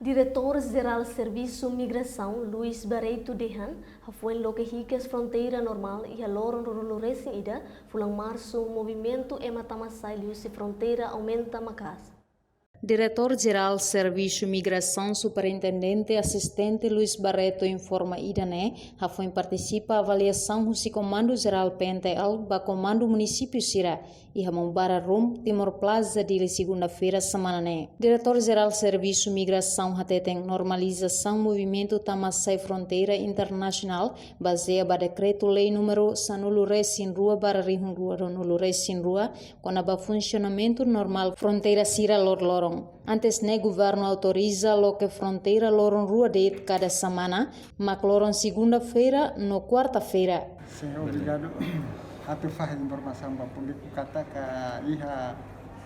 Diretor-Geral Serviço Migração, Luiz Barreto Dehan, foi lo que hicas fronteira normal e a loron ruluresi ida, fulang março, o movimento ematamasai liusi fronteira aumenta macas. Diretor-Geral Serviço Migração, Superintendente Assistente Luiz Barreto informa idane, foi participa avaliação do Comando Geral PNTL ba Comando Município Sira e Hamumbara Rum Timor Plaza de segunda-feira semana ne. Diretor-Geral Serviço Migração hateteng normalização movimento tamasai fronteira internacional baseia ba decreto lei número sanuluresin rua bara rihun rua ronuluresin rua quando ba funcionamento normal fronteira Sira lor-lorong. Antes ne governo autoriza lo que fronteira loron rua de cada semana, mas loron segunda-feira no quarta-feira. Sim, obrigado. Até faz informação para público kata que iha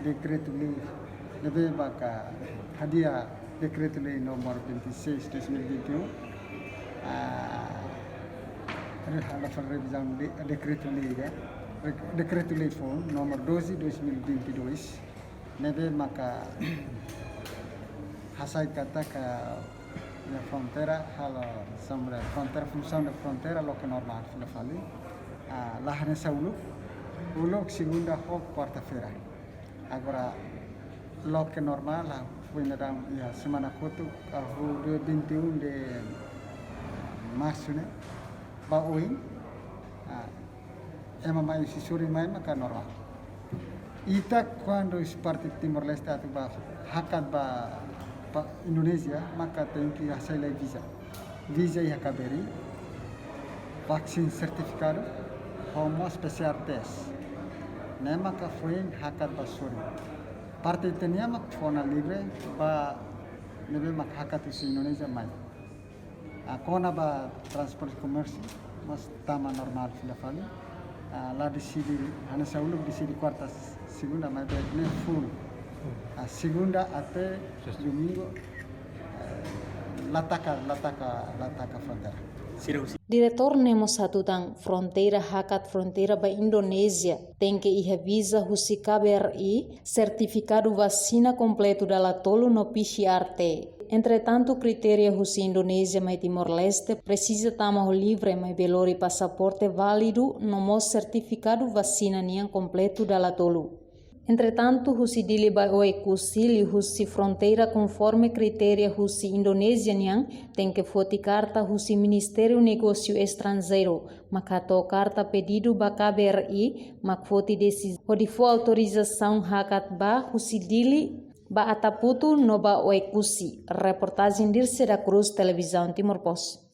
decreto lei deve baka hadia decreto lei nomor 26 2021 ada revisão decreto lei nomor 12 2022 nebe maka hasai kata que a fronteira hala sobre a fronteira função da fronteira lo que normal fala fali lá nessa ulu segunda ou quarta-feira agora lo que normal lá foi na semana foto o 21 de março né ba oi mais se suri mais maka normal. Ita quando parte Timor-Leste atau hakat ba Indonesia maka tem que hasilai visa ia kaberi vaksin sertificado homo special test ne maka foi hakat ba suri parte tenia mak fona libre ba nebe mak hakat di Indonesia mai kona ba transport komersi mas tama normal filafali lá decidi hanya sauluk decidi quarta segunda mas ne full segunda até domingo lataka fronteira. Diretor nemo satu tang fronteira hakat fronteira ba Indonesia tem que iha visa husi KBRI certificado vacina completo dalla tolo no PCR-T. Entretanto, criteria husi Indonesia mai Timor-Leste precisa tamaho livre mai belori passaporte válido no mo certificado vacina niang completo dalla tolo. Entretanto, husi dili ba oe kusili husi fronteira conforme criteria husi Indonesia niang tem que foti carta husi Ministério Negócio Estrangeiro, makato carta pedido ba KBRI, mak foti decisão hodifo autorização hakat ba husi dili ba ataputu no ba oe kusi. Reportagem Dirce da Cruz, Televisão Timor Post.